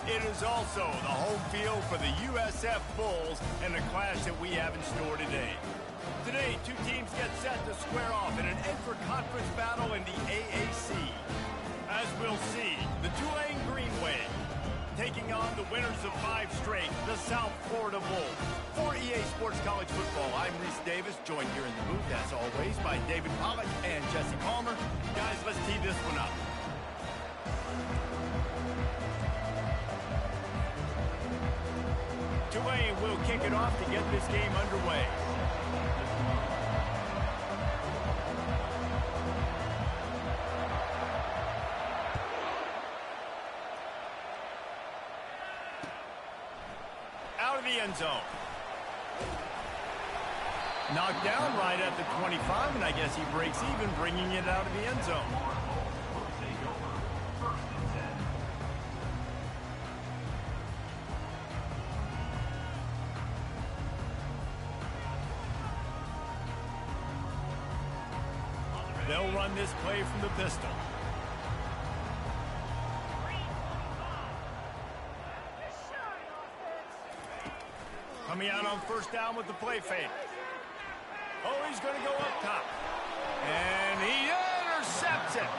It is also the home field for the USF Bulls and the clash that we have in store today. Today, two teams get set to square off in an intra-conference battle in the AAC. As we'll see, the Tulane Green Wave taking on the winners of 5 straight, the South Florida Bulls. For EA Sports College Football, I'm Reese Davis, joined here in the booth, as always, by David Pollack and Jesse Palmer. Guys, let's tee this one up. Tulane will kick it off to get this game underway. Out of the end zone. Knocked down right at the 25, and I guess he breaks even, bringing it out of the end zone. They'll run this play from the pistol. Coming out on first down with the play fake. Oh, he's going to go up top. And he intercepts it.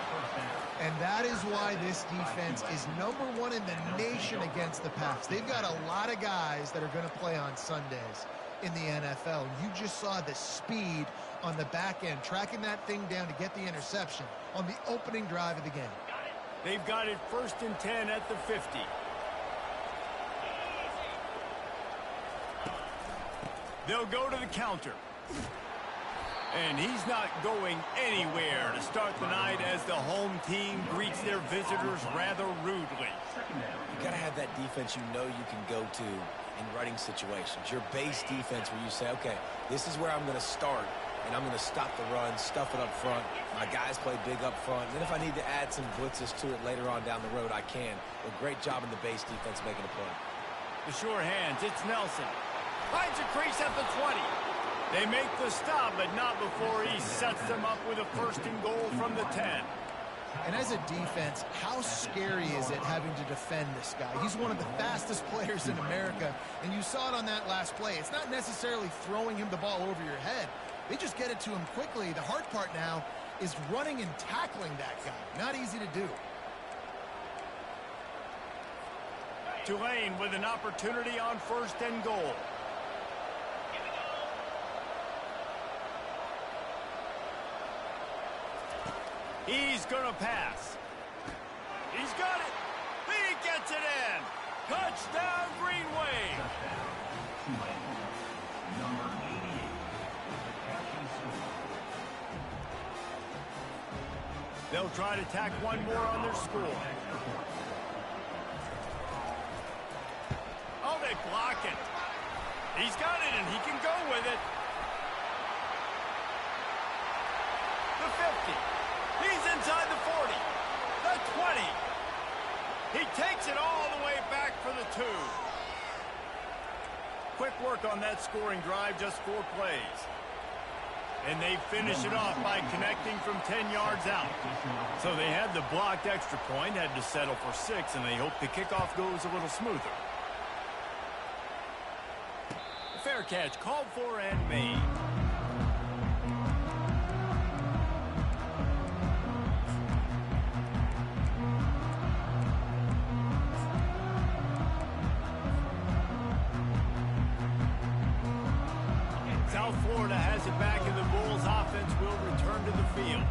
And that is why this defense is #1 in the nation against the pass. They've got a lot of guys that are going to play on Sundays in the NFL. You just saw the speed on the back end, tracking that thing down to get the interception on the opening drive of the game. They've got it 1st and 10 at the 50. They'll go to the counter. And he's not going anywhere to start the night as the home team greets their visitors rather rudely. You got to have that defense you know you can go to in running situations. Your base defense where you say, okay, this is where I'm going to start, and I'm going to stop the run, stuff it up front. My guys play big up front. And then if I need to add some blitzes to it later on down the road, I can. A great job in the base defense making a play. The sure hands, it's Nelson. Finds a crease at the 20. They make the stop, but not before he sets them up with a 1st and goal from the 10. And as a defense, how scary is it having to defend this guy? He's one of the fastest players in America, and you saw it on that last play. It's not necessarily throwing him the ball over your head. They just get it to him quickly. The hard part now is running and tackling that guy. Not easy to do. Tulane with an opportunity on 1st and goal. He's going to pass. He's got it. He gets it in. Touchdown, Green Wave. They'll try to tack one more on their score. Oh, they block it. He's got it, and he can go with it. The 50. He's inside the 40, the 20. He takes it all the way back for the 2. Quick work on that scoring drive, just 4 plays. And they finish it off by connecting from 10 yards out. So they had the blocked extra point, had to settle for 6, and they hope the kickoff goes a little smoother. Fair catch called for and made. South Florida has it back, and the Bulls offense will return to the field.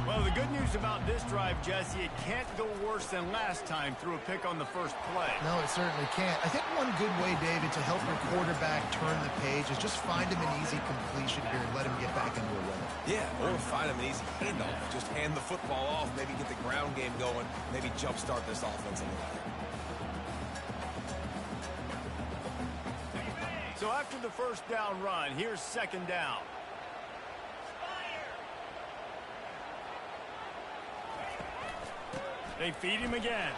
Well, the good news about this drive, Jesse, it can't go worse than last time through a pick on the first play. No, it certainly can't. I think one good way, David, to help your quarterback turn the page is just find him an easy completion here and let him get back into a rhythm. Yeah, or find him an easy handoff. Just hand the football off, maybe get the ground game going, maybe jumpstart this offense a little bit. So after the first down run, here's 2nd down. They feed him again.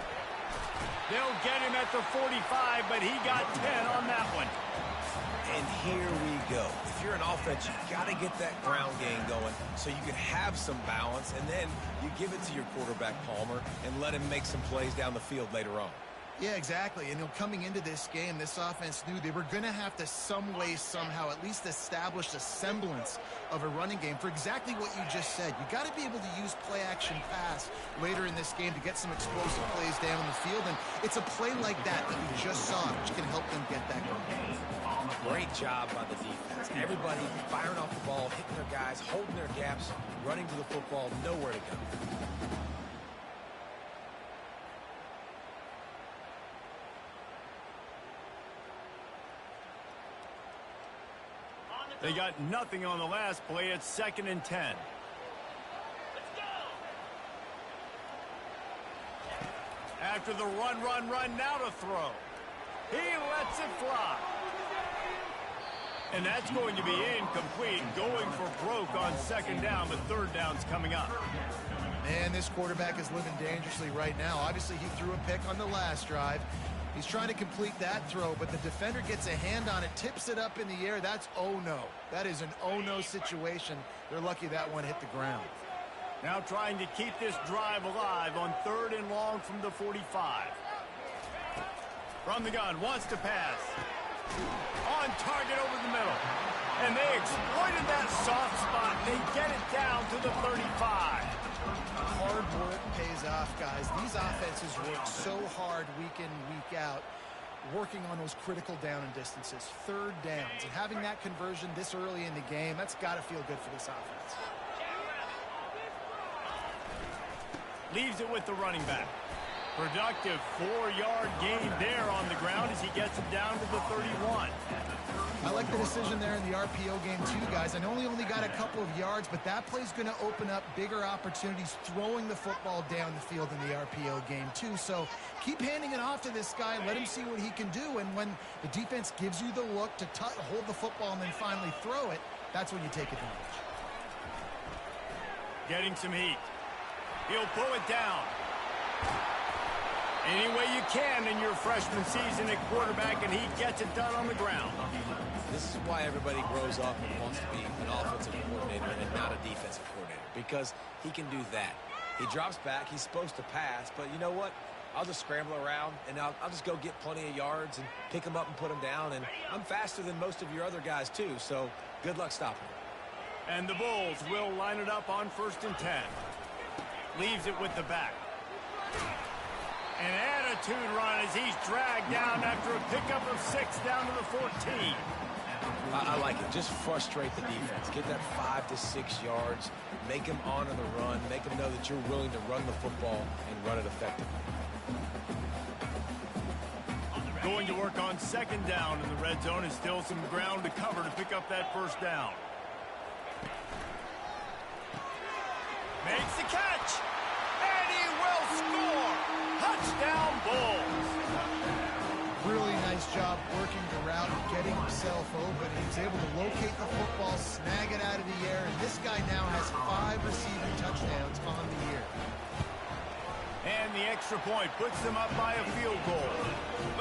They'll get him at the 45, but he got 10 on that one. And here we go. If you're an offense, you've got to get that ground game going so you can have some balance, and then you give it to your quarterback, Palmer, and let him make some plays down the field later on. Yeah, exactly. And coming into this game, this offense knew they were going to have to some way, somehow, at least establish a semblance of a running game for exactly what you just said. You got to be able to use play-action pass later in this game to get some explosive plays down the field. And it's a play like that we just saw, which can help them get that going. Great job by the defense. Everybody firing off the ball, hitting their guys, holding their gaps, running to the football, nowhere to go. They got nothing on the last play. It's 2nd and 10. Let's go. After the run, now to throw. He lets it fly. And that's going to be incomplete, going for broke on 2nd down, but 3rd down's coming up. Man, this quarterback is living dangerously right now. Obviously, he threw a pick on the last drive. He's trying to complete that throw, but the defender gets a hand on it, tips it up in the air. That's oh-no. That is an oh-no situation. They're lucky that one hit the ground. Now trying to keep this drive alive on 3rd and long from the 45. From the gun, wants to pass. On target over the middle. And they exploited that soft spot. They get it down to the 35. Hard work pays off, guys. These offenses work so hard week in, week out, working on those critical down and distances, 3rd downs. And having that conversion this early in the game, that's got to feel good for this offense. Leaves it with the running back. Productive 4-yard gain there on the ground as he gets it down to the 31. I like the decision there in the RPO game too, guys. I know he only got a couple of yards, but that play's going to open up bigger opportunities throwing the football down the field in the RPO game too. So keep handing it off to this guy. Let him see what he can do. And when the defense gives you the look to hold the football and then finally throw it, that's when you take advantage. Getting some heat. He'll pull it down. Any way you can in your freshman season at quarterback, and he gets it done on the ground. This is why everybody grows up and wants to be an offensive coordinator and not a defensive coordinator, because he can do that. He drops back. He's supposed to pass, but you know what? I'll just scramble around, and I'll just go get plenty of yards and pick them up and put them down, and I'm faster than most of your other guys, too, so good luck stopping him. And the Bulls will line it up on 1st and 10. Leaves it with the back. An attitude run as he's dragged down after a pickup of 6 down to the 14. I like it. Just frustrate the defense. Get that 5 to 6 yards. Make them honor the run. Make them know that you're willing to run the football and run it effectively. Going to work on 2nd down in the red zone, and still some ground to cover to pick up that 1st down. Makes the catch, and he will score. Touchdown, Bulls. Really nice job working the route and getting himself open. He was able to locate the football, snag it out of the air, and this guy now has 5 receiving touchdowns on the year. And the extra point puts them up by a field goal.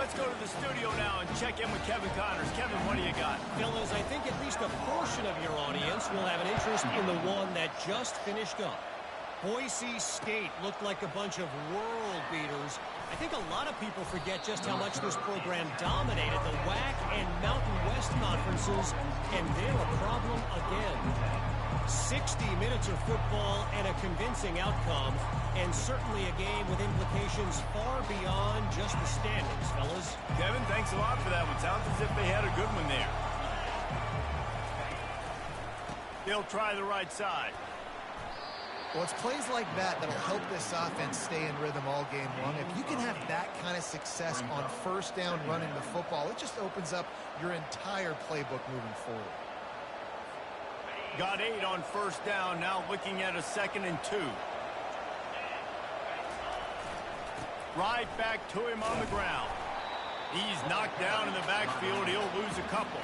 Let's go to the studio now and check in with Kevin Connors. Kevin, what do you got? Fellas, I think at least a portion of your audience will have an interest in the one that just finished up. Boise State looked like a bunch of world beaters. I think a lot of people forget just how much this program dominated the WAC and Mountain West conferences, and they're a problem again. 60 minutes of football and a convincing outcome, and certainly a game with implications far beyond just the standings, fellas. Kevin, thanks a lot for that one. Sounds as if they had a good one there. They'll try the right side. Well, it's plays like that that'll help this offense stay in rhythm all game long. If you can have that kind of success on 1st down running the football, it just opens up your entire playbook moving forward. Got 8 on 1st down, now looking at a 2nd and 2. Right back to him on the ground. He's knocked down in the backfield. He'll lose a couple.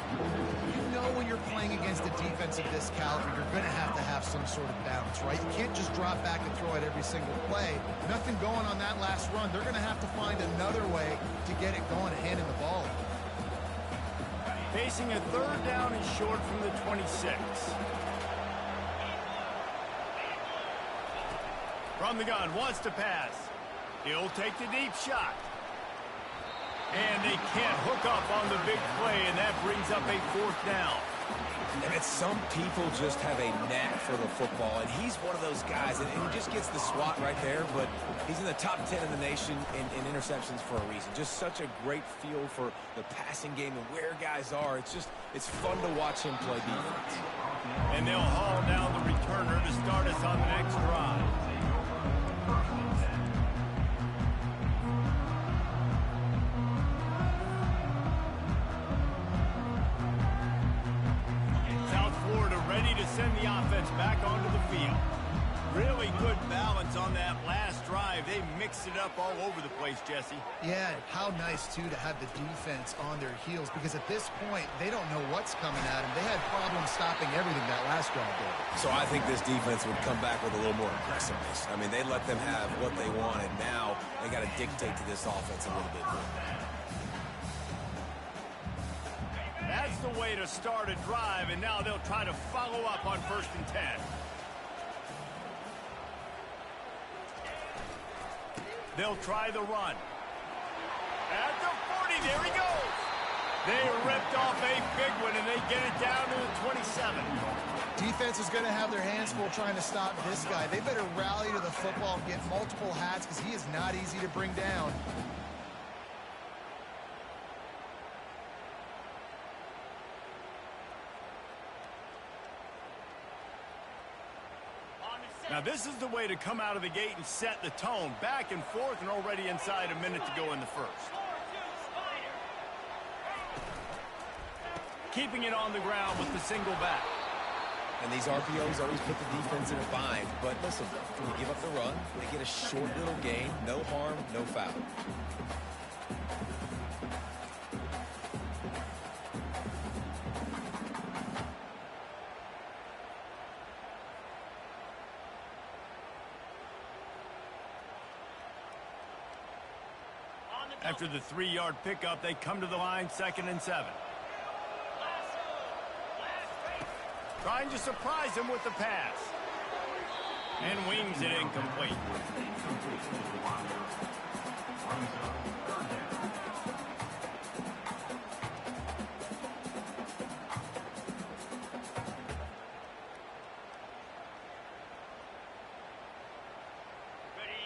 You know when you're playing against a defense of this caliber, you're going to have some sort of balance, right? You can't just drop back and throw it every single play. Nothing going on that last run. They're going to have to find another way to get it going, handing the ball. Facing a 3rd down and short from the 26. From the gun, wants to pass. He'll take the deep shot. And they can't hook up on the big play, and that brings up a 4th down. And some people just have a knack for the football, and he's one of those guys, and he just gets the swat right there, but he's in the top 10 in the nation in interceptions for a reason. Just such a great feel for the passing game and where guys are. It's fun to watch him play defense. And they'll haul down the returner to start us on the next drive. Ready to send the offense back onto the field. Really good balance on that last drive. They mixed it up all over the place, Jesse. Yeah, how nice, too, to have the defense on their heels, because at this point, they don't know what's coming at them. They had problems stopping everything that last drive did. So I think this defense would come back with a little more aggressiveness. I mean, they let them have what they want, and now they got to dictate to this offense a little bit more. That's the way to start a drive, and now they'll try to follow up on 1st and 10. They'll try the run. At the 40, there he goes. They ripped off a big one, and they get it down to the 27. Defense is going to have their hands full trying to stop this guy. They better rally to the football and get multiple hats, because he is not easy to bring down. Now, this is the way to come out of the gate and set the tone. Back and forth, and already inside a minute to go in the first. Keeping it on the ground with the single back. And these RPOs always put the defense in a bind. But listen, when you give up the run, they get a short little gain. No harm, no foul. After the 3-yard pickup, they come to the line, 2nd and 7. Trying to surprise him with the pass. And wings it incomplete.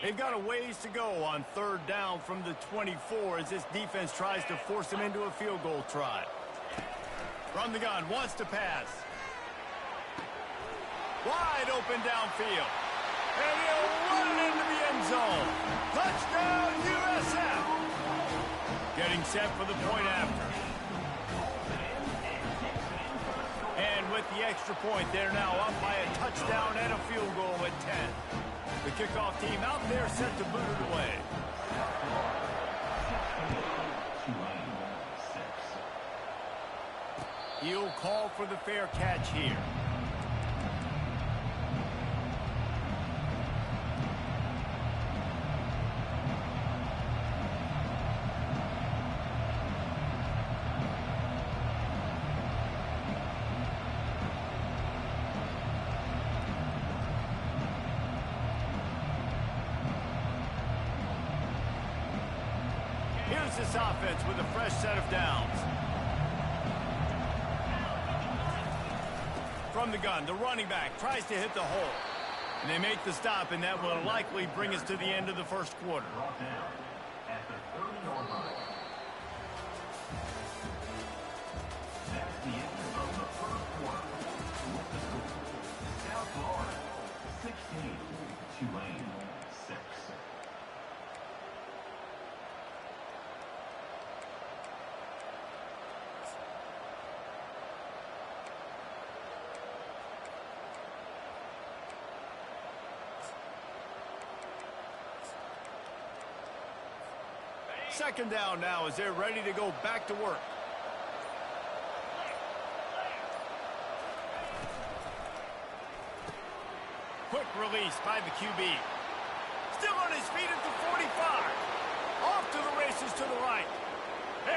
They've got a ways to go on 3rd down from the 24 as this defense tries to force them into a field goal try. From the gun, wants to pass. Wide open downfield. And he'll run it into the end zone. Touchdown, USF. Getting set for the point after. And with the extra point, they're now up by a touchdown and a field goal at 10. The kickoff team out there set to boot it away. He'll call for the fair catch here. Here's this offense with a fresh set of downs. From the gun, the running back tries to hit the hole. And they make the stop, and that will likely bring us to the end of the first quarter. Second down now as they're ready to go back to work. Quick release by the QB. Still on his feet at the 45. Off to the races to the right.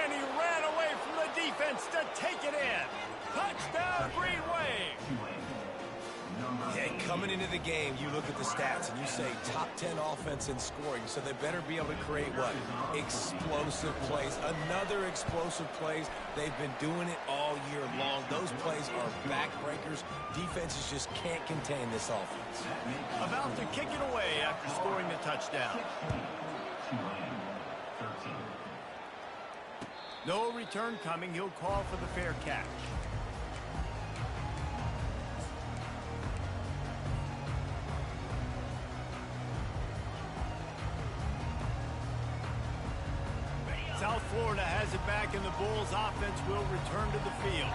And he ran away from the defense to take it in. Touchdown, Green Wave. Yeah, coming into the game, you look at the stats and you say top 10 offense in scoring, so they better be able to create what? Explosive plays. Another explosive plays. They've been doing it all year long. Those plays are backbreakers. Defenses just can't contain this offense. About to kick it away after scoring the touchdown. No return coming. He'll call for the fair catch. South Florida has it back, and the Bulls offense will return to the field.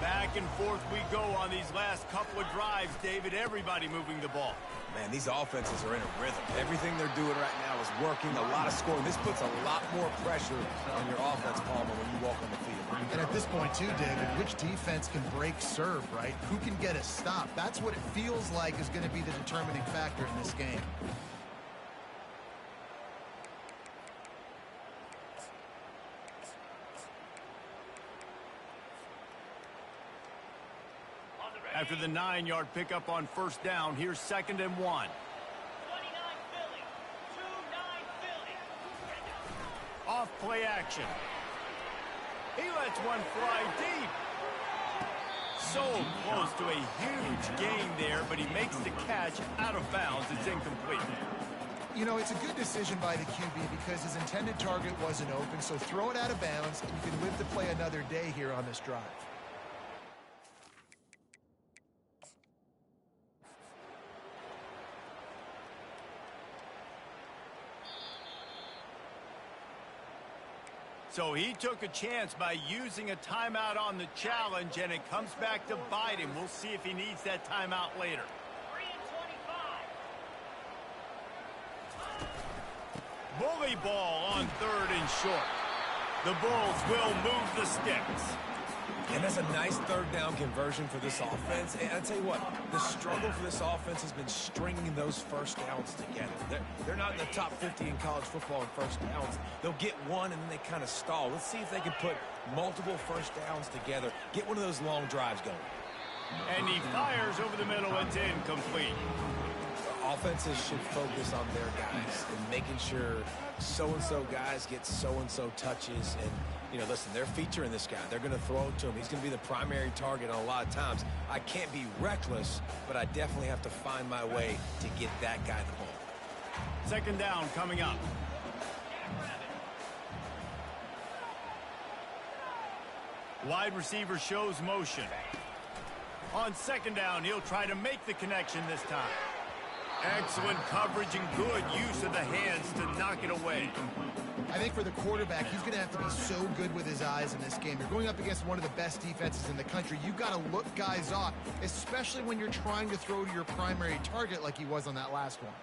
Back and forth we go on these last couple of drives, David. Everybody moving the ball. Man, these offenses are in a rhythm. Everything they're doing right now is working. A lot of scoring. This puts a lot more pressure on your offense, Palmer, when you walk on the field. And at this point, too, David, which defense can break serve, right? Who can get a stop? That's what it feels like is going to be the determining factor in this game. After the 9-yard pickup on first down, here's 2nd and 1. 29 Philly. 2-9 Philly. Off play action. He lets one fly deep. So close to a huge gain there, but he makes the catch out of bounds. It's incomplete. You know, it's a good decision by the QB because his intended target wasn't open, so throw it out of bounds, and you can live to play another day here on this drive. So he took a chance by using a timeout on the challenge, and it comes back to bite him. We'll see if he needs that timeout later. 3 and 25. Bully ball on 3rd and short. The Bulls will move the sticks. And that's a nice 3rd down conversion for this offense. And I'll tell you what, the struggle for this offense has been stringing those first downs together. They're not in the top 50 in college football in first downs. They'll get one and then they kind of stall. Let's see if they can put multiple first downs together, get one of those long drives going. And he fires over the middle. It's incomplete. Offenses should focus on their guys and making sure so-and-so guys get so-and-so touches. And, you know, listen, they're featuring this guy. They're going to throw it to him. He's going to be the primary target on a lot of times. I can't be reckless, but I definitely have to find my way to get that guy the ball. 2nd down coming up. Wide receiver shows motion. On 2nd down, he'll try to make the connection this time. Excellent coverage and good use of the hands to knock it away. I think for the quarterback, he's going to have to be so good with his eyes in this game. You're going up against one of the best defenses in the country. You've got to look guys off, especially when you're trying to throw to your primary target like he was on that last one.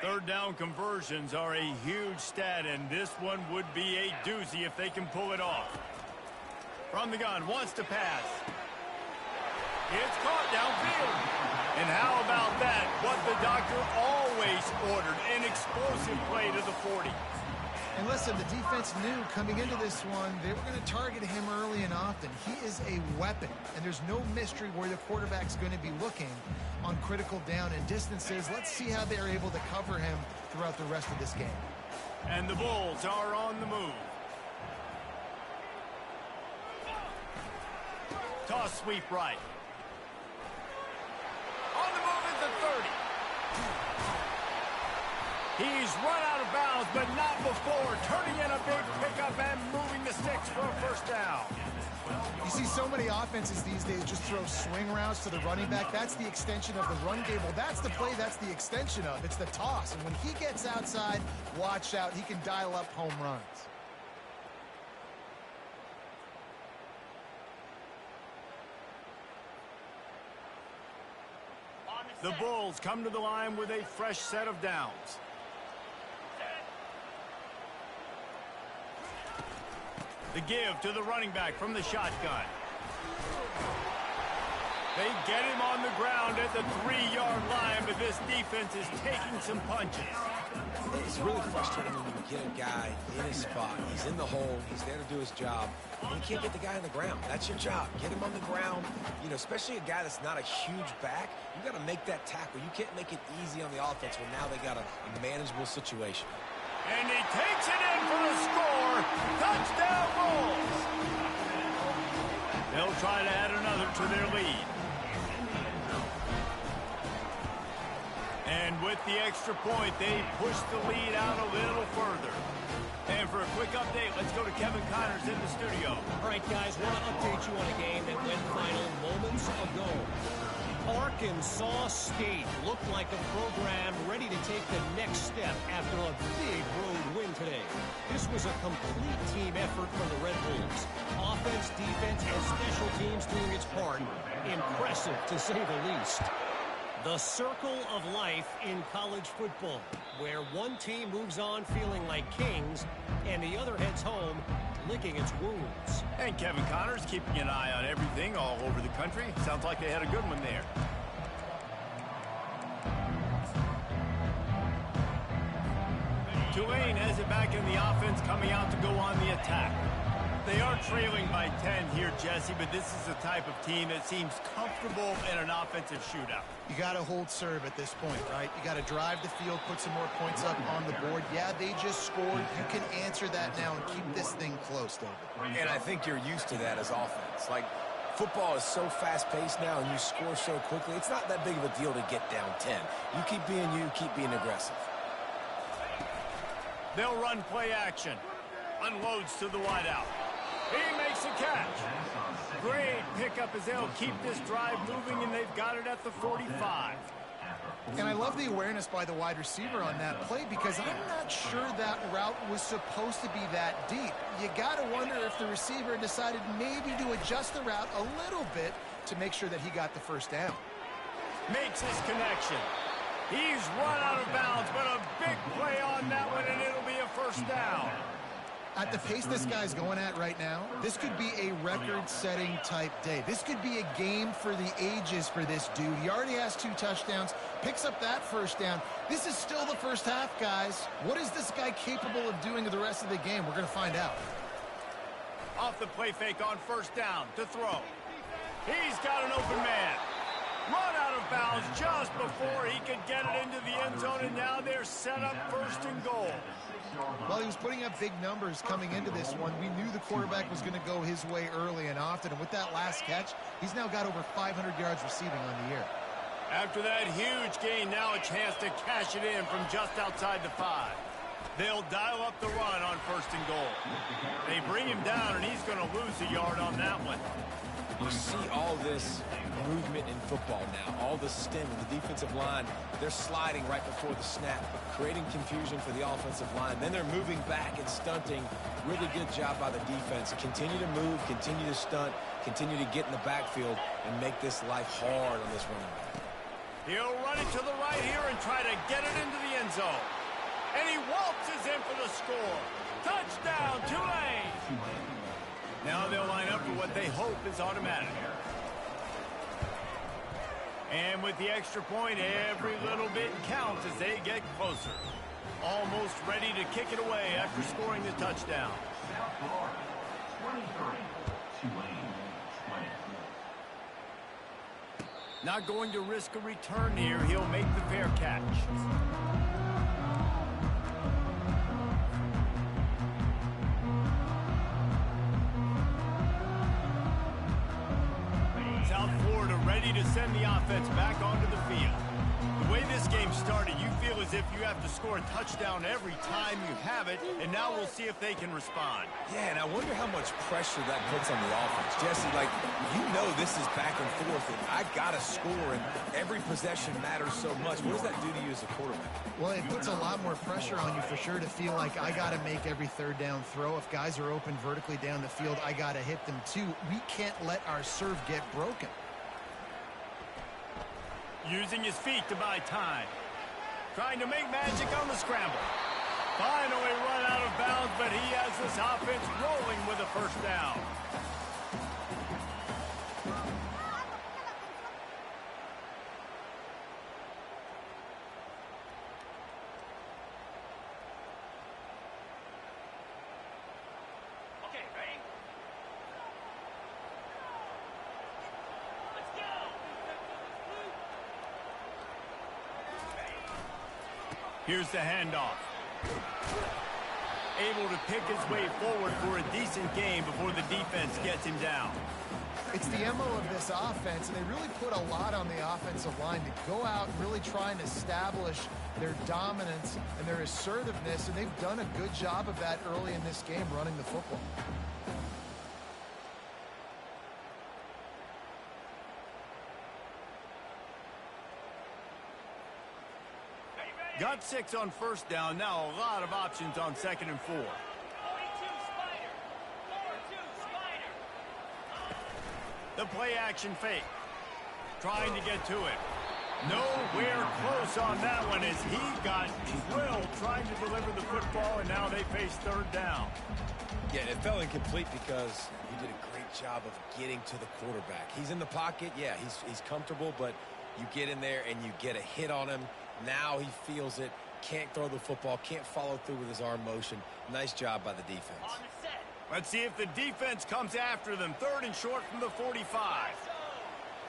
Third down conversions are a huge stat, and this one would be a doozy if they can pull it off. From the gun, wants to pass. It's caught downfield. And how about that? What the doctor always ordered, an explosive play to the 40. And listen, the defense knew coming into this one, they were going to target him early and often. He is a weapon, and there's no mystery where the quarterback's going to be looking on critical down and distances. Let's see how they're able to cover him throughout the rest of this game. And the Bulls are on the move. Toss sweep right. On the move at the 30. He's run out of bounds, but not before. Turning in a big pickup and moving the sticks for a first down. You see so many offenses these days just throw swing routes to the running back. That's the extension of the run game. Well, that's the play that's the extension of. It's the toss. And when he gets outside, watch out. He can dial up home runs. The Bulls come to the line with a fresh set of downs. The give to the running back from the shotgun. They get him on the ground at the 3-yard line, but this defense is taking some punches. It's really frustrating when you get a guy in his spot. He's in the hole. He's there to do his job. And you can't get the guy on the ground. That's your job. Get him on the ground. You know, especially a guy that's not a huge back. You got to make that tackle. You can't make it easy on the offense when now they got a manageable situation. And he takes it in for the score. Touchdown Bulls. They'll try to add another to their lead. And with the extra point, they push the lead out a little further. And for a quick update, let's go to Kevin Connors in the studio. All right, guys, want to update you on a game that went final moments ago. Arkansas State looked like a program ready to take the next step after a big road win today. This was a complete team effort from the Red Bulls. Offense, defense, and special teams doing its part. Impressive, to say the least. The circle of life in college football, where one team moves on feeling like kings and the other heads home licking its wounds. And Kevin Connors keeping an eye on everything all over the country. Sounds like they had a good one there. Tulane has it back in the offense, coming out to go on the attack. They are trailing by 10 here, Jesse, but this is the type of team that seems comfortable in an offensive shootout. You got to hold serve at this point, right? You got to drive the field, put some more points up on the board. Yeah, they just scored. You can answer that now and keep this thing close, David. And I think you're used to that as offense. Like, football is so fast-paced now and you score so quickly, it's not that big of a deal to get down 10. You keep being aggressive. They'll run play action. Unloads to the wideout. He makes a catch. Great pickup as they'll keep this drive moving, and they've got it at the 45. And I love the awareness by the wide receiver on that play because I'm not sure that route was supposed to be that deep. You got to wonder if the receiver decided maybe to adjust the route a little bit to make sure that he got the first down. Makes his connection. He's run out of bounds, but a big play on that one, and it'll be a first down. At the pace this guy's going at right now, this could be a record-setting type day. This could be a game for the ages for this dude. He already has 2 touchdowns, picks up that first down. This is still the first half, guys. What is this guy capable of doing the rest of the game? We're going to find out. Off the play fake on first down to throw. He's got an open man. Run out of bounds just before he could get it into the end zone, and now they're set up first and goal. Well, he was putting up big numbers coming into this one. We knew the quarterback was going to go his way early and often, and with that last catch, he's now got over 500 yards receiving on the year. After that huge gain, now a chance to cash it in from just outside the 5. They'll dial up the run on first and goal. They bring him down, and he's going to lose a yard on that one. You see all this movement in football now, all the stemming, the defensive line, they're sliding right before the snap, creating confusion for the offensive line. Then they're moving back and stunting. Really good job by the defense. Continue to move, continue to stunt, continue to get in the backfield and make this life hard on this running back. He'll run it to the right here and try to get it into the end zone. And he waltzes in for the score. Touchdown, Tulane! Now they'll line up for what they hope is automatic. And with the extra point, every little bit counts as they get closer. Almost ready to kick it away after scoring the touchdown. Not going to risk a return here. He'll make the fair catch. South Florida ready to send the offense back onto the field. The way this game started, you feel as if you have to score a touchdown every time you have it, and now we'll see if they can respond. Yeah, and I wonder how much pressure that puts on the offense. Jesse, like, you know this is back and forth, and I got to score, and every possession matters so much. What does that do to you as a quarterback? Well, it puts a lot more pressure on you for sure to feel like I got to make every third down throw. If guys are open vertically down the field, I got to hit them too. We can't let our serve get broken. Using his feet to buy time. Trying to make magic on the scramble. Finally run out of bounds, but he has this offense rolling with a first down. Here's the handoff. Able to pick his way forward for a decent game before the defense gets him down. It's the MO of this offense, and they really put a lot on the offensive line to go out and really try and establish their dominance and their assertiveness, and they've done a good job of that early in this game running the football. Got 6 on first down. Now a lot of options on 2nd and 4. 42 Spider. 42 Spider. The play action fake. Trying to get to it. Nowhere close on that one as he got drilled trying to deliver the football, and now they face 3rd down. Yeah, it fell incomplete because he did a great job of getting to the quarterback. He's in the pocket. Yeah, he's comfortable, but you get in there and you get a hit on him. Now he feels it, can't throw the football, can't follow through with his arm motion. Nice job by the defense. On the set. Let's see if the defense comes after them. 3rd and short from the 45.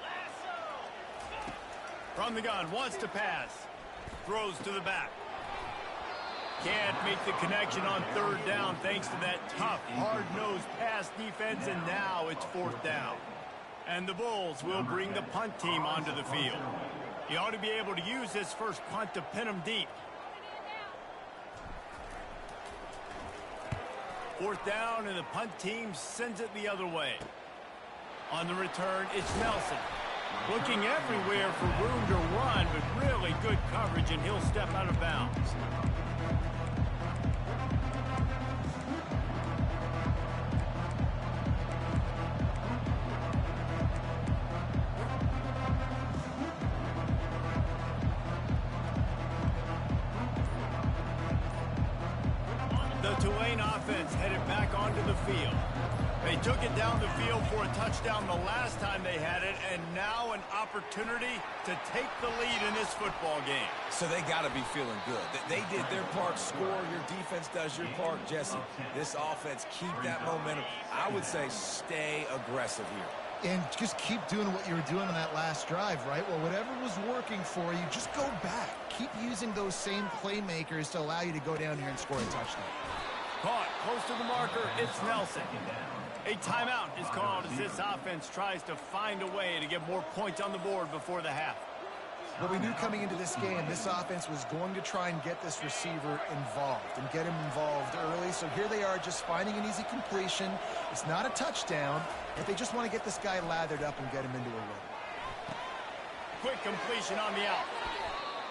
Lasso. From the gun, wants to pass. Throws to the back. Can't make the connection on 3rd down thanks to that tough, hard-nosed pass defense, and now it's 4th down. And the Bulls will bring the punt team onto the field. He ought to be able to use this first punt to pin him deep. 4th down, and the punt team sends it the other way. On the return, it's Nelson. Looking everywhere for room to run, but really good coverage, and he'll step out of bounds. Headed back onto the field. They took it down the field for a touchdown the last time they had it, and now an opportunity to take the lead in this football game. So they got to be feeling good. They did their part, score. Your defense does your part, Jesse. This offense, keep that momentum. I would say stay aggressive here. And just keep doing what you were doing on that last drive, right? Well, whatever was working for you, just go back. Keep using those same playmakers to allow you to go down here and score a touchdown. Caught close to the marker, it's Nelson. A timeout is called as this offense tries to find a way to get more points on the board before the half. Well, we knew coming into this game, this offense was going to try and get this receiver involved and get him involved early. So here they are just finding an easy completion. It's not a touchdown, but they just want to get this guy lathered up and get him into a run. Quick completion on the out.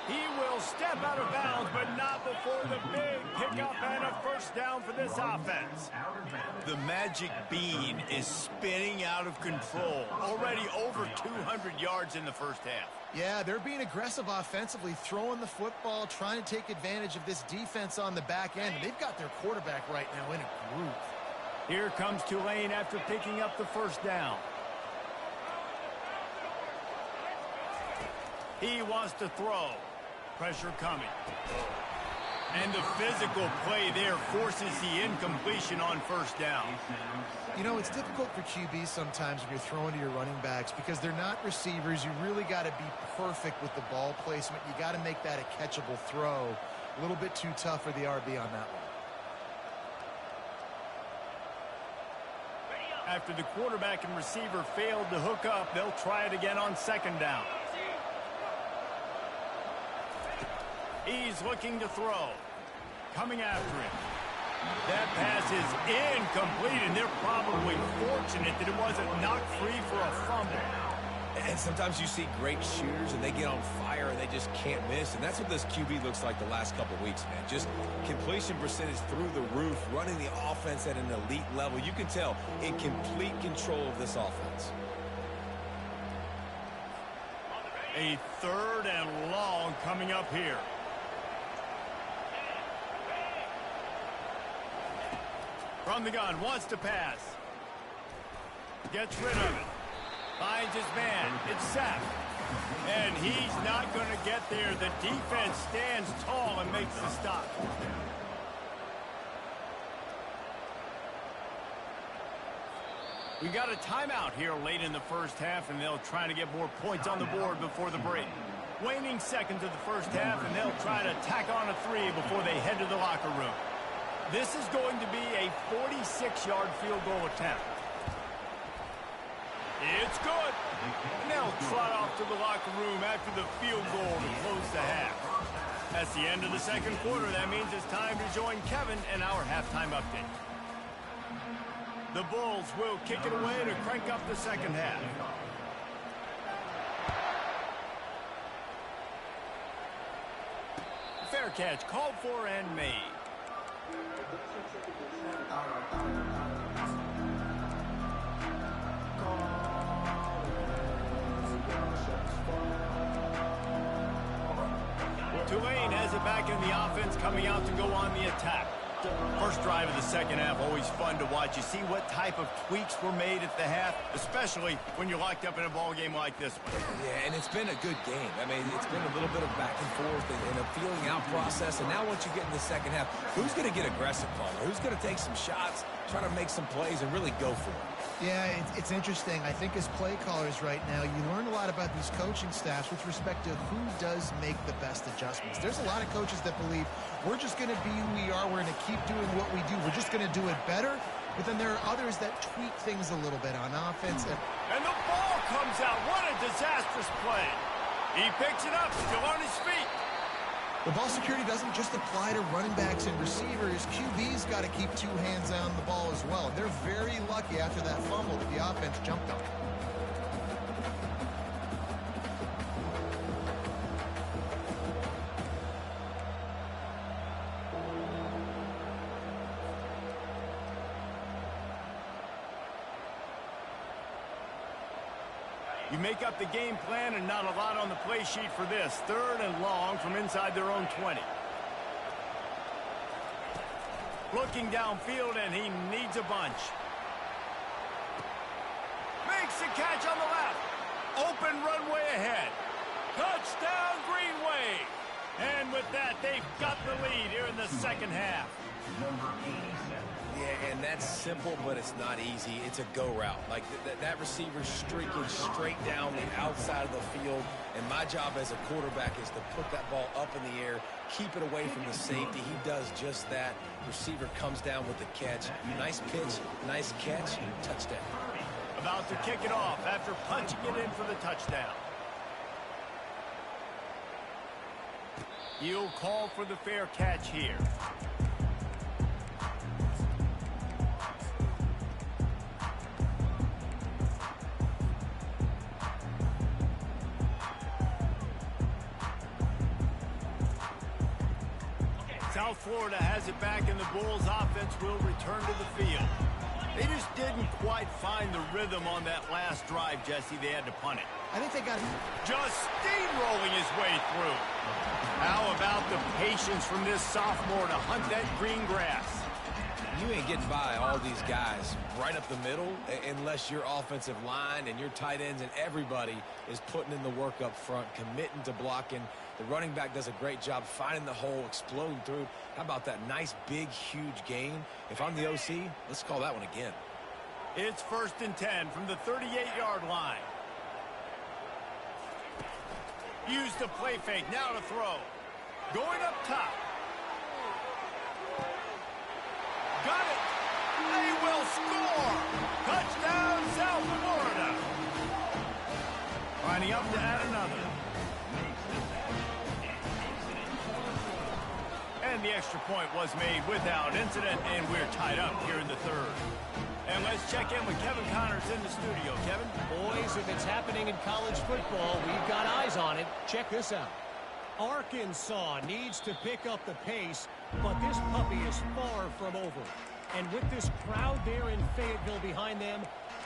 He will step out of bounds, but not before the big pickup and a first down for this offense. The magic bean is spinning out of control. Already over 200 yards in the first half. Yeah, they're being aggressive offensively, throwing the football, trying to take advantage of this defense on the back end. They've got their quarterback right now in a groove. Here comes Tulane after picking up the first down. He wants to throw. Pressure coming. And the physical play there forces the incompletion on first down. You know, it's difficult for QBs sometimes when you're throwing to your running backs because they're not receivers. You really got to be perfect with the ball placement. You got to make that a catchable throw. A little bit too tough for the RB on that one. After the quarterback and receiver failed to hook up, they'll try it again on second down. He's looking to throw. Coming after him. That pass is incomplete, and they're probably fortunate that it wasn't knocked free for a fumble. And sometimes you see great shooters, and they get on fire, and they just can't miss. And that's what this QB looks like the last couple weeks, man. Just completion percentage through the roof, running the offense at an elite level. You can tell in complete control of this offense. A 3rd and long coming up here. From the gun, wants to pass. Gets rid of it. Finds his man. It's sacked. And he's not going to get there. The defense stands tall and makes the stop. We got a timeout here late in the first half, and they'll try to get more points on the board before the break. Waning seconds of the first half, and they'll try to tack on a 3 before they head to the locker room. This is going to be a 46-yard field goal attempt. It's good. And they'll trot off to the locker room after the field goal to close the half. That's the end of the second quarter. That means it's time to join Kevin in our halftime update. The Bulls will kick it away to crank up the second half. Fair catch called for and made. Tulane has it back in the offense, coming out to go on the attack. First drive of the second half, always fun to watch. You see what type of tweaks were made at the half, especially when you're locked up in a ball game like this one. Yeah, and it's been a good game. I mean, it's been a little bit of back and forth and a feeling out process. And now once you get in the second half, who's going to get aggressive, Palmer? Who's going to take some shots, try to make some plays, and really go for it? Yeah, it's interesting. I think as play callers right now, you learn a lot about these coaching staffs with respect to who does make the best adjustments. There's a lot of coaches that believe we're just going to be who we are. We're going to keep doing what we do. We're just going to do it better. But then there are others that tweak things a little bit on offense. And the ball comes out. What a disastrous play. He picks it up, still on his feet. The ball security doesn't just apply to running backs and receivers. QB's got to keep 2 hands on the ball as well. They're very lucky after that fumble that the offense jumped on. You make up the game plan and not a lot on the play sheet for this. 3rd and long from inside their own 20. Looking downfield, and he needs a bunch. Makes the catch on the left. Open runway ahead. Touchdown, Green Wave. And with that, they've got the lead here in the second half. Yeah, and that's simple, but it's not easy. It's a go route. Like that receiver streaking straight down the outside of the field, and my job as a quarterback is to put that ball up in the air, keep it away from the safety. He does just that. Receiver comes down with the catch. Nice pitch, nice catch, touchdown. About to kick it off after punching it in for the touchdown. He'll call for the fair catch here. South Florida has it back, and the Bulls offense will return to the field. They just didn't quite find the rhythm on that last drive, Jesse. They had to punt it. I think they got Just steamrolling his way through. How about the patience from this sophomore to hunt that green grass? You ain't getting by all these guys right up the middle unless your offensive line and your tight ends and everybody is putting in the work up front, committing to blocking. The running back does a great job finding the hole, exploding through. How about that nice, big, huge gain? If I'm the OC, let's call that one again. It's 1st and 10 from the 38-yard line. Use the play fake, now to throw. Going up top. Got it. They will score. Touchdown, South Florida. Lining up to add another. And the extra point was made without incident, and we're tied up here in the 3rd. And let's check in with Kevin Connors in the studio. Kevin? Boys, if it's happening in college football, we've got eyes on it. Check this out. Arkansas needs to pick up the pace, but this puppy is far from over. And with this crowd there in Fayetteville behind them,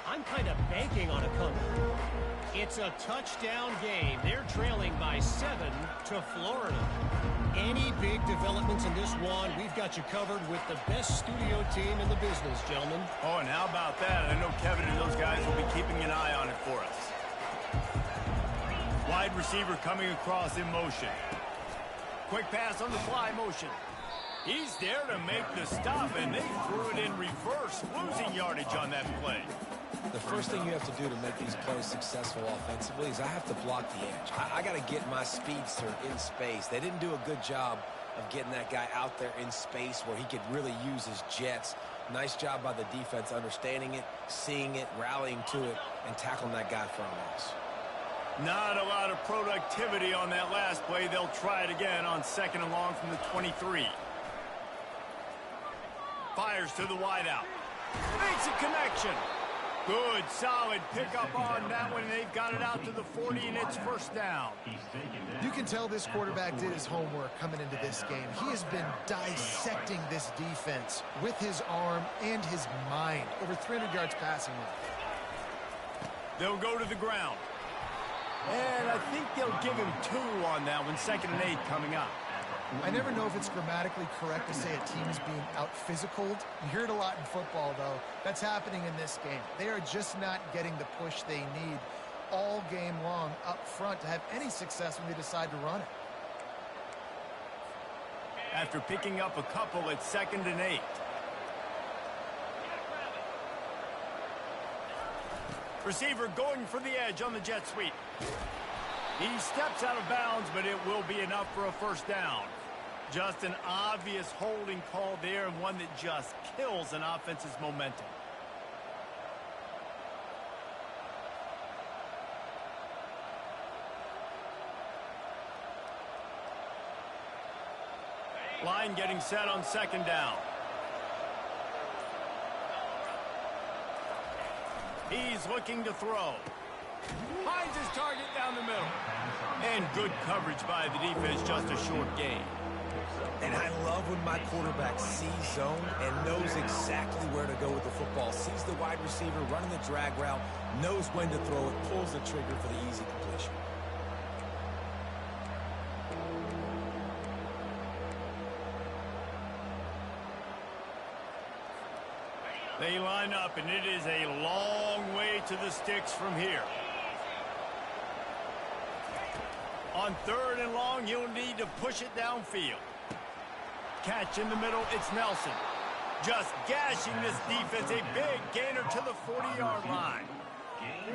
I'm kind of banking on a comeback. It's a touchdown game. They're trailing by 7 to Florida. Any big developments in this one, we've got you covered with the best studio team in the business, gentlemen. Oh, and how about that? I know Kevin and those guys will be keeping an eye on it for us. Wide receiver coming across in motion. Quick pass on the fly motion. He's there to make the stop, and they threw it in reverse, losing yardage on that play. The first thing you have to do to make these plays successful offensively is I have to block the edge. I got to get my speedster in space. They didn't do a good job of getting that guy out there in space where he could really use his jets. Nice job by the defense understanding it, seeing it, rallying to it, and tackling that guy for a loss. Not a lot of productivity on that last play. They'll try it again on 2nd and long from the 23. Fires to the wideout. Makes a connection. Good, solid pickup on that one. They've got it out to the 40, and it's first down. You can tell this quarterback did his homework coming into this game. He has been dissecting this defense with his arm and his mind. Over 300 yards passing now. They'll go to the ground. And I think they'll give him 2 on that one. 2nd and 8 coming up. I never know if it's grammatically correct to say a team is being out-physicaled. You hear it a lot in football, though. That's happening in this game. They are just not getting the push they need all game long up front to have any success when they decide to run it. After picking up a couple, it's 2nd and 8. Receiver going for the edge on the jet sweep. He steps out of bounds, but it will be enough for a first down. Just an obvious holding call there, and one that just kills an offense's momentum. Line getting set on 2nd down. He's looking to throw. Finds his target down the middle. And good coverage by the defense, just a short gain. And I love when my quarterback sees zone and knows exactly where to go with the football. Sees the wide receiver running the drag route, knows when to throw it, pulls the trigger for the easy completion. They line up, and it is a long way to the sticks from here. On 3rd and long, you'll need to push it downfield. Catch in the middle, it's Nelson. Just gashing this defense, a big gainer to the 40-yard line.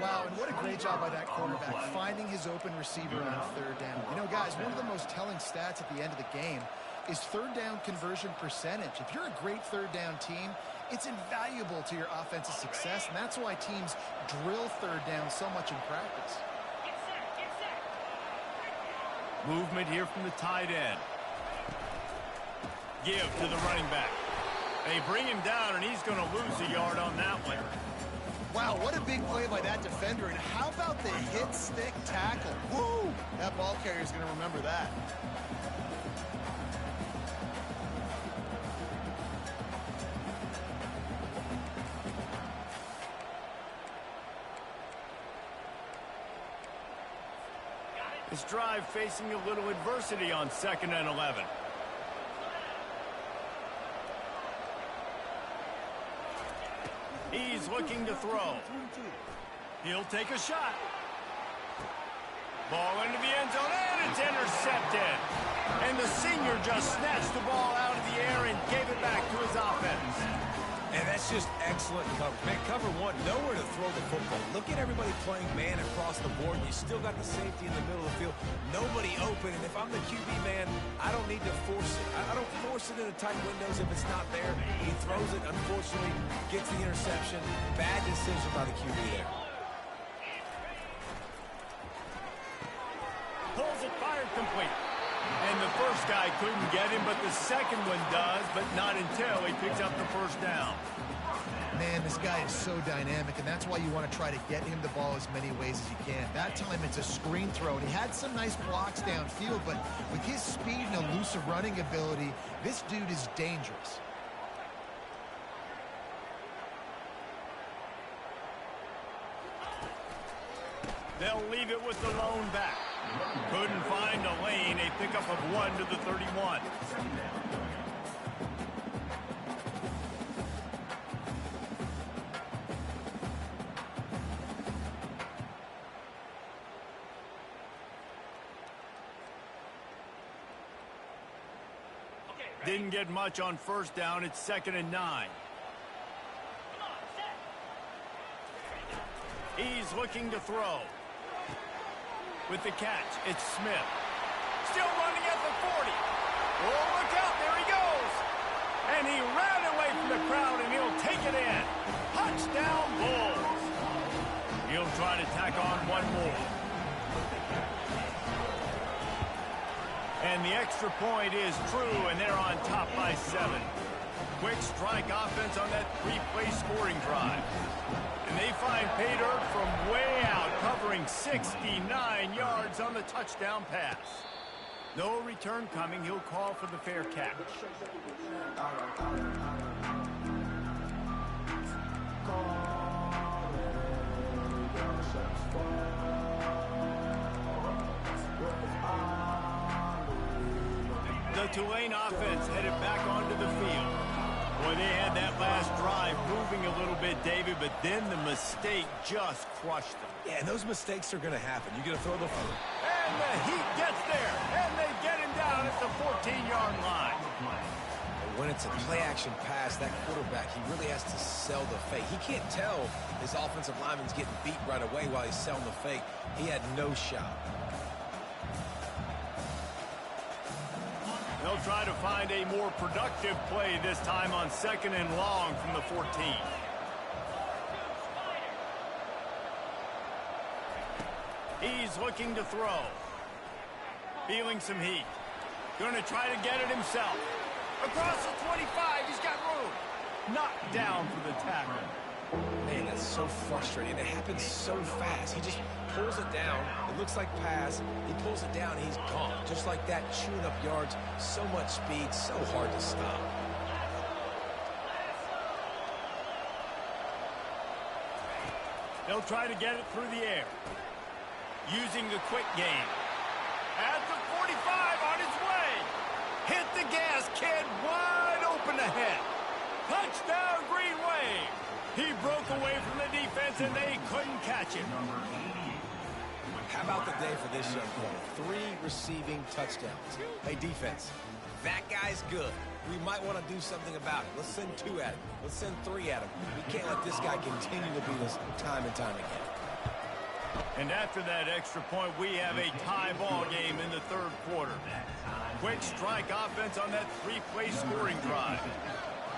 Wow, and what a great job by that quarterback, finding his open receiver on 3rd down. You know, guys, one of the most telling stats at the end of the game is 3rd down conversion percentage. If you're a great 3rd down team, it's invaluable to your offensive success, and that's why teams drill 3rd down so much in practice. Movement here from the tight end. Give to the running back. They bring him down, and he's going to lose a yard on that one. Wow, what a big play by that defender, and how about the hit stick tackle? Woo! That ball carrier's going to remember that. This drive facing a little adversity on 2nd and 11. He's looking to throw. He'll take a shot. Ball into the end zone, and it's intercepted. And the senior just snatched the ball out of the air and gave it back to his offense. And that's just excellent coverage. Man, cover one, nowhere to throw the football. Look at everybody playing man across the board. You still got the safety in the middle of the field. Nobody open. And if I'm the QB man, I don't need to force it. I don't force it into tight windows if it's not there. He throws it, unfortunately, gets the interception. Bad decision by the QB there. Pulls it, fired complete. And the first guy couldn't get him, but the second one does, but not until he picks up the first down. Man, this guy is so dynamic, and that's why you want to try to get him the ball as many ways as you can. That time it's a screen throw, and he had some nice blocks downfield, but with his speed and elusive running ability, this dude is dangerous. They'll leave it with the lone back. Couldn't find a lane. A pickup of 1 to the 31. Didn't get much on first down. It's 2nd and 9. He's looking to throw. With the catch, it's Smith. Still running at the 40. Oh, look out, there he goes. And he ran away from the crowd, and he'll take it in. Touchdown, Bulls. He'll try to tack on one more. And the extra point is true, and they're on top by 7. Quick strike offense on that 3-play scoring drive. And they find pay dirt from way out, covering 69 yards on the touchdown pass. No return coming. He'll call for the fair catch. The Tulane offense headed back onto the field. Boy, they had that last drive moving a little bit, David, but then the mistake just crushed them. Yeah, and those mistakes are going to happen. You're going to throw the foot. And the Heat gets there, and they get him down at the 14-yard line. And when it's a play-action pass, that quarterback, he really has to sell the fake. He can't tell his offensive lineman's getting beat right away while he's selling the fake. He had no shot. They'll try to find a more productive play this time on 2nd and long from the 14. He's looking to throw. Feeling some heat. Going to try to get it himself. Across the 25, he's got room. Knocked down for the tackle. Man, that's so frustrating. It happens so fast. He just pulls it down. It looks like pass. He pulls it down, and he's gone. Just like that, chewing up yards. So much speed, so hard to stop. They'll try to get it through the air. Using the quick game. At the 45, on his way. Hit the gas, kid. Wide open ahead. Touchdown, Green Wave. He broke away from the defense, and they couldn't catch him. How about the day for this young player? 3 receiving touchdowns. Hey, defense, that guy's good. We might want to do something about it. Let's send 2 at him. Let's send 3 at him. We can't let this guy continue to beat us time and time again. And after that extra point, we have a tie ball game in the 3rd quarter. Quick strike offense on that 3-play scoring drive.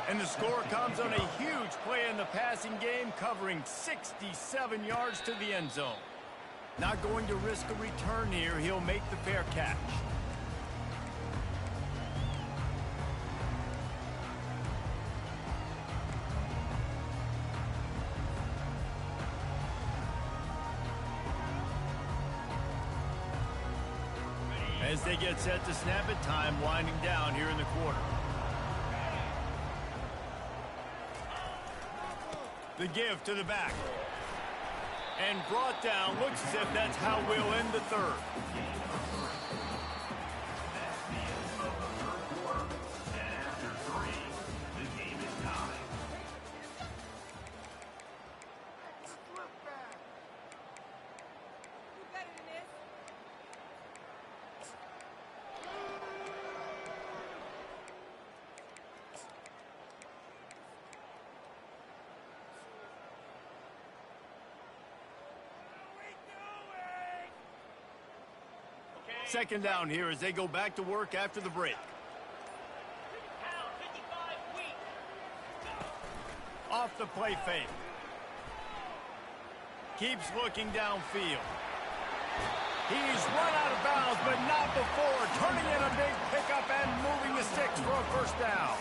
And the score comes on a huge play in the passing game, covering 67 yards to the end zone. Not going to risk a return here. He'll make the fair catch. As they get set to snap it, time winding down here in the quarter. The give to the back. And brought down. Looks as if that's how we'll end the 3rd. Second down here as they go back to work after the break. Off the play fake. Keeps looking downfield. He's run out of bounds, but not before. Turning in a big pickup and moving the sticks for a first down.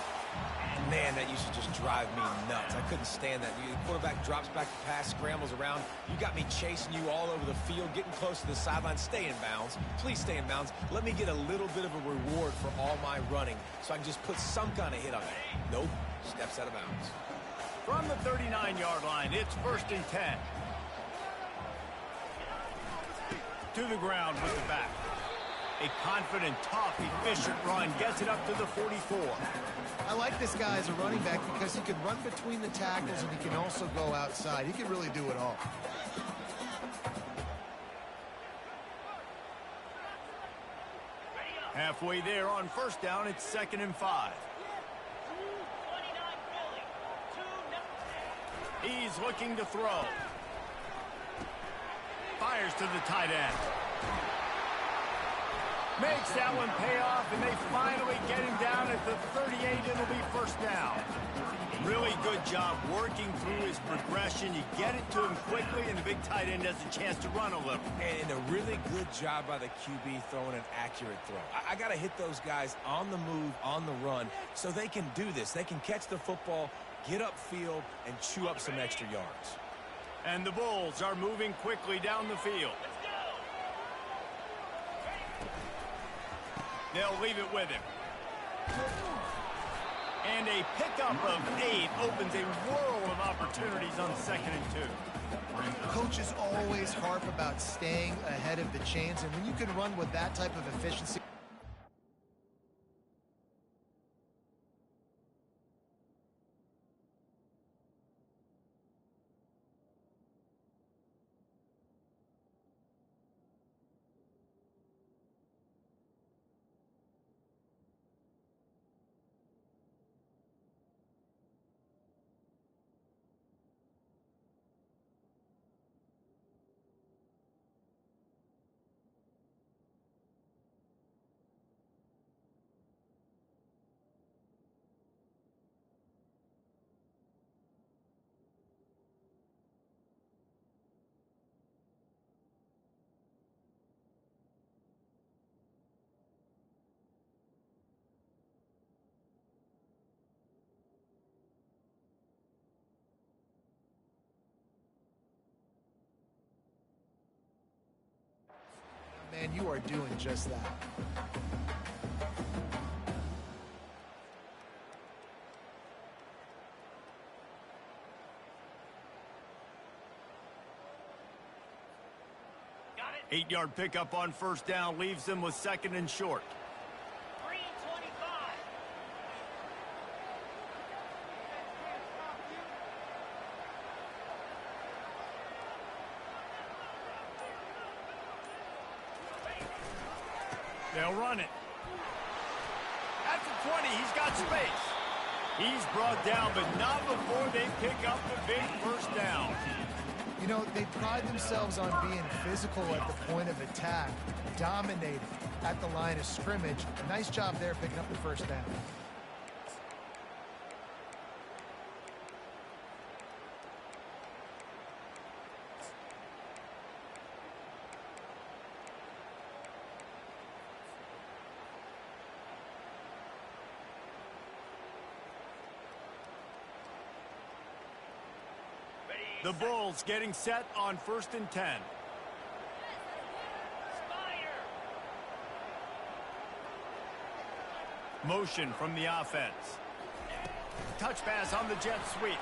Man, that used to just drive me nuts. I couldn't stand that. The quarterback drops back to pass, scrambles around. You got me chasing you all over the field, getting close to the sideline. Stay in bounds. Please stay in bounds. Let me get a little bit of a reward for all my running so I can just put some kind of hit on it. Nope. Steps out of bounds. From the 39-yard line, it's 1st and 10. To the ground with the back. A confident, tough, efficient run gets it up to the 44. I like this guy as a running back because he can run between the tackles and he can also go outside. He can really do it all. Halfway there on first down, it's 2nd and 5. He's looking to throw. Fires to the tight end. Makes that one pay off, and they finally get him down at the 38. It'll be first down. Really good job working through his progression. You get it to him quickly, and the big tight end has a chance to run a little. And a really good job by the QB throwing an accurate throw. I got to hit those guys on the move, on the run, so they can do this. They can catch the football, get upfield, and chew up some extra yards. And the Bulls are moving quickly down the field. They'll leave it with him. And a pickup of 8 opens a world of opportunities on 2nd and 2. Coaches always harp about staying ahead of the chains, and when you can run with that type of efficiency, man, you are doing just that. Got it. 8-yard pickup on first down leaves them with 2nd and short. 3:25. They'll run it. At the 20, he's got space. He's brought down, but not before they pick up the big first down. You know, they pride themselves on being physical at the point of attack, dominating at the line of scrimmage. Nice job there picking up the first down. The Bulls getting set on 1st and 10. Spider. Motion from the offense. Touch pass on the jet sweep.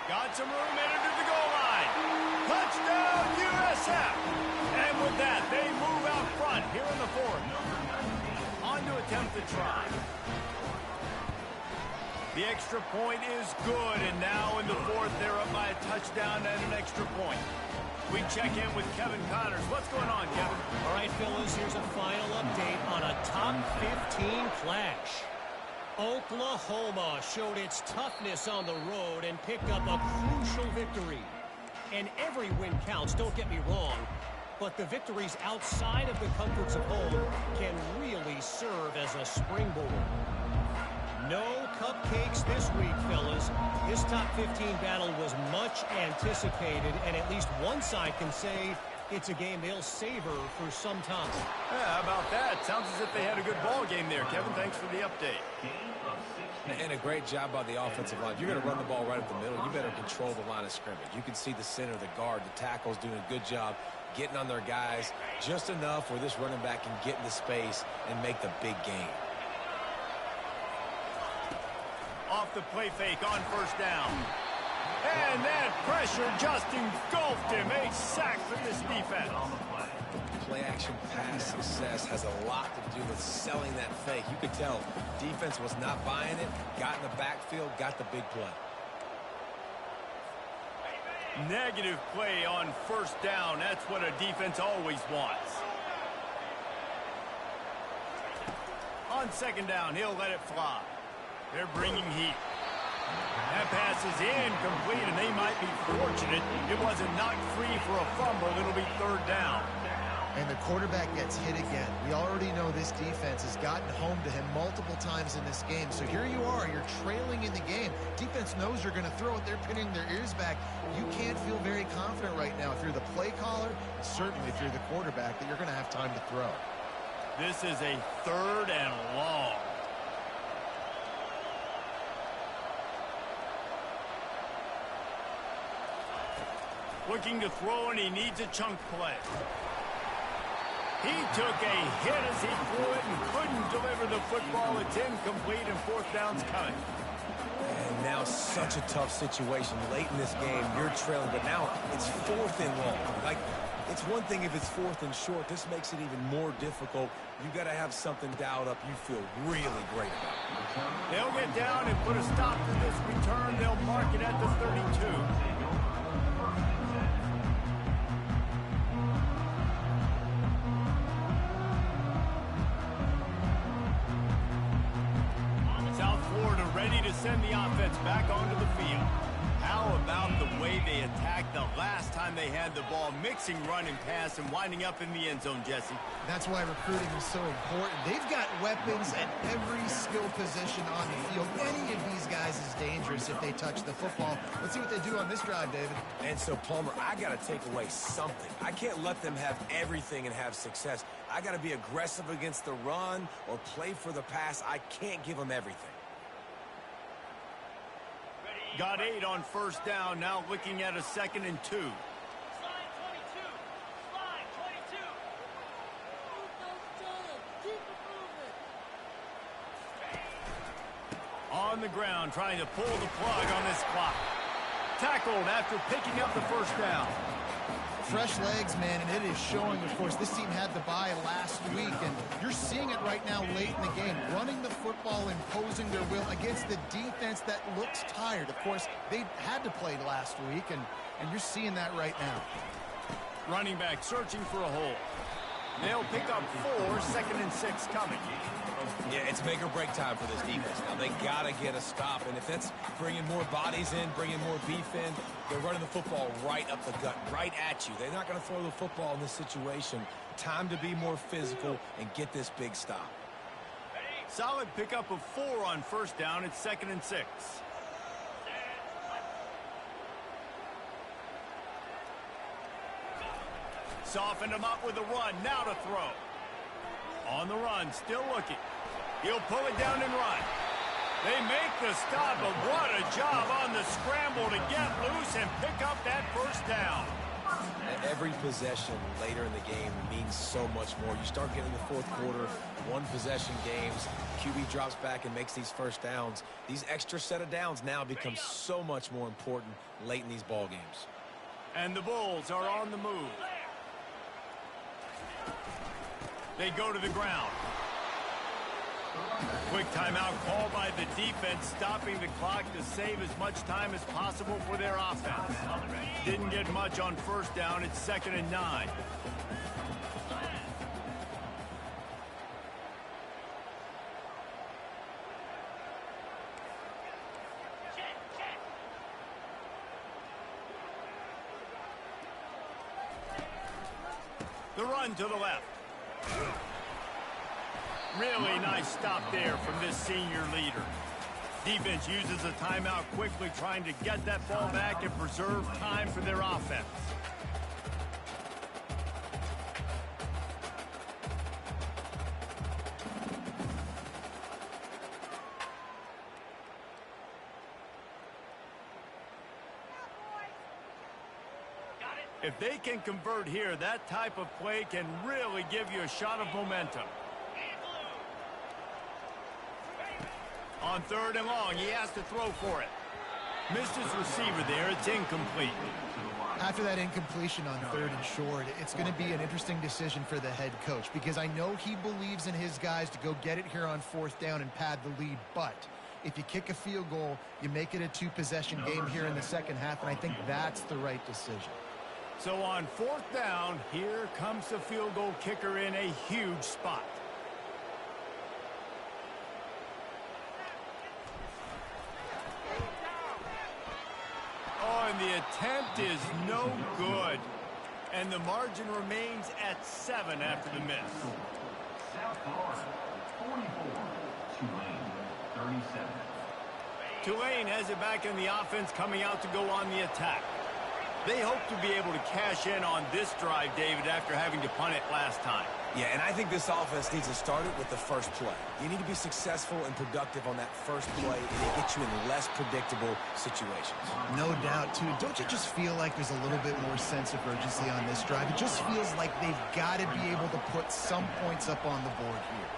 Got some room headed to the goal line. Touchdown, USF. And with that, they move out front here in the 4th. On to attempt the try. The extra point is good, and now in the 4th, they're up by a touchdown and an extra point. We check in with Kevin Connors. What's going on, Kevin? All right, fellas, here's a final update on a top 15 clash. Oklahoma showed its toughness on the road and picked up a crucial victory. And every win counts, don't get me wrong, but the victories outside of the comforts of home can really serve as a springboard. No cupcakes this week, fellas. This top 15 battle was much anticipated, and at least one side can say it's a game they'll savor for some time. Yeah, how about that? Sounds as if they had a good ball game there, Kevin. Thanks for the update. And a great job by the offensive line. You're going to run the ball right up the middle. You better control the line of scrimmage. You can see the center, the guard, the tackles doing a good job getting on their guys just enough where this running back can get into space and make the big game. Off the play fake on first down. And that pressure just engulfed him. A sack for this defense. Play-action pass success has a lot to do with selling that fake. You could tell defense was not buying it, got in the backfield, got the big play. Negative play on first down. That's what a defense always wants. On second down, he'll let it fly. They're bringing heat. That pass is incomplete, and they might be fortunate it wasn't knocked free for a fumble. It'll be third down. And the quarterback gets hit again. We already know this defense has gotten home to him multiple times in this game. So here you are, you're trailing in the game. Defense knows you're going to throw it. They're pinning their ears back. You can't feel very confident right now if you're the play caller, and certainly if you're the quarterback, that you're going to have time to throw. This is a third and long. Looking to throw, and he needs a chunk play. He took a hit as he threw it and couldn't deliver the football. It's incomplete, and fourth down's coming. And now such a tough situation. Late in this game, you're trailing, but now it's fourth and long. Like, it's one thing if it's fourth and short. This makes it even more difficult. You got to have something dialed up you feel really great about. They'll get down and put a stop to this return. They'll mark it at the 32. Ready to send the offense back onto the field. How about the way they attacked the last time they had the ball, mixing run and pass and winding up in the end zone, Jesse? That's why recruiting is so important. They've got weapons at every skill position on the field. Any of these guys is dangerous if they touch the football. Let's see what they do on this drive, David. And so, Palmer, I got to take away something. I can't let them have everything and have success. I got to be aggressive against the run or play for the pass. I can't give them everything. Got 8 on first down, now looking at a 2nd and 2. Slide 22. Slide 22. Keep it moving. On the ground, trying to pull the plug on this clock. Tackled after picking up the first down. Fresh legs, man, and it is showing, of course. This team had the bye last week, and you're seeing it right now late in the game. Running the football, imposing their will against the defense that looks tired. Of course, they had to play last week, and you're seeing that right now. Running back searching for a hole. They'll pick up 4, 2nd and 6 coming. Yeah, it's make or break time for this defense. Now, they got to get a stop, and if that's bringing more bodies in, bringing more beef in, they're running the football right up the gut, right at you. They're not going to throw the football in this situation. Time to be more physical and get this big stop. Solid pickup of 4 on first down. It's 2nd and 6. Softened him up with a run. Now to throw. On the run, still looking. He'll pull it down and run. They make the stop, but what a job on the scramble to get loose and pick up that first down. Every possession later in the game means so much more. You start getting the fourth quarter, one possession games, QB drops back and makes these first downs. These extra set of downs now become so much more important late in these ball games. And the Bulls are on the move. They go to the ground. Quick timeout called by the defense, stopping the clock to save as much time as possible for their offense. Didn't get much on first down. It's 2nd and 9. The run to the left. Really nice stop there from this senior leader. Defense uses a timeout quickly, trying to get that ball back and preserve time for their offense. If they can convert here, that type of play can really give you a shot of momentum. On 3rd and long, he has to throw for it. Missed his receiver there. It's incomplete. After that incompletion on 3rd and short, it's going to be an interesting decision for the head coach, because I know he believes in his guys to go get it here on 4th down and pad the lead, but if you kick a field goal, you make it a 2-possession game here in the second half, and I think that's the right decision. So on 4th down, here comes the field goal kicker in a huge spot. And the attempt is no good. And the margin remains at 7 after the miss. South Florida, 44. Tulane, 37. Tulane has it back in the offense, coming out to go on the attack. They hope to be able to cash in on this drive, David, after having to punt it last time. Yeah, and I think this offense needs to start it with the first play. You need to be successful and productive on that first play, and it gets you in less predictable situations. No doubt, too. Don't you just feel like there's a little bit more sense of urgency on this drive? It just feels like they've got to be able to put some points up on the board here.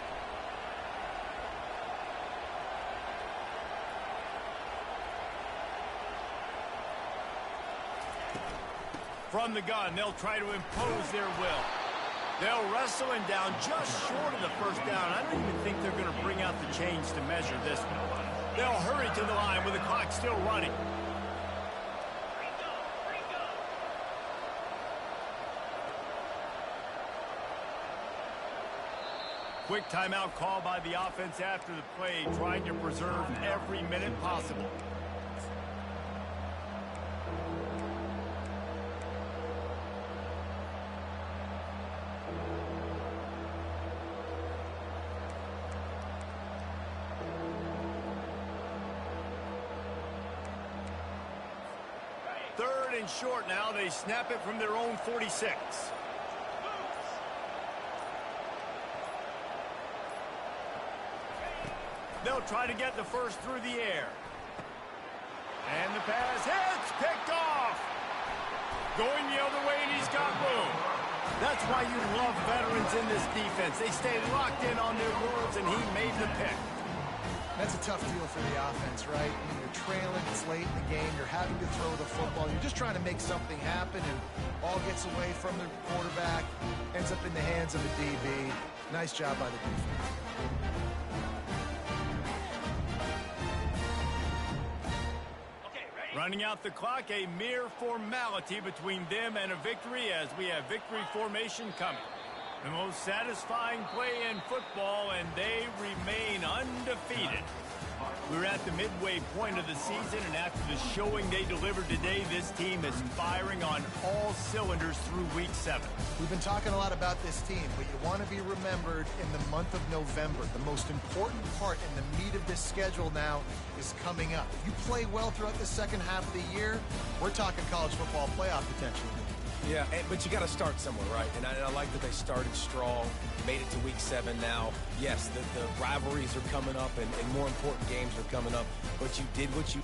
From the gun, they'll try to impose their will. They'll wrestle him down just short of the first down. I don't even think they're going to bring out the chains to measure this one. They'll hurry to the line with the clock still running. Quick timeout call by the offense after the play, trying to preserve every minute possible. Third and short now. They snap it from their own 46. They'll try to get the first through the air. And the pass hits, picked off. Going the other way, and he's got room. That's why you love veterans in this defense. They stay locked in on their words, and he made the pick. That's a tough deal for the offense, right? I mean, you're trailing, it's late in the game, you're having to throw the football, you're just trying to make something happen, and all gets away from the quarterback, ends up in the hands of the DB. Nice job by the defense. Running out the clock, a mere formality between them and a victory as we have victory formation coming. The most satisfying play in football, and they remain undefeated. We're at the midway point of the season, and after the showing they delivered today, this team is firing on all cylinders through Week 7. We've been talking a lot about this team, but you want to be remembered in the month of November. The most important part and the meat of this schedule now is coming up. If you play well throughout the second half of the year, we're talking college football playoff potential. Yeah, but you got to start somewhere, right? And I like that they started strong, made it to Week 7 now. Yes, the rivalries are coming up, and more important games are coming up, but you did what you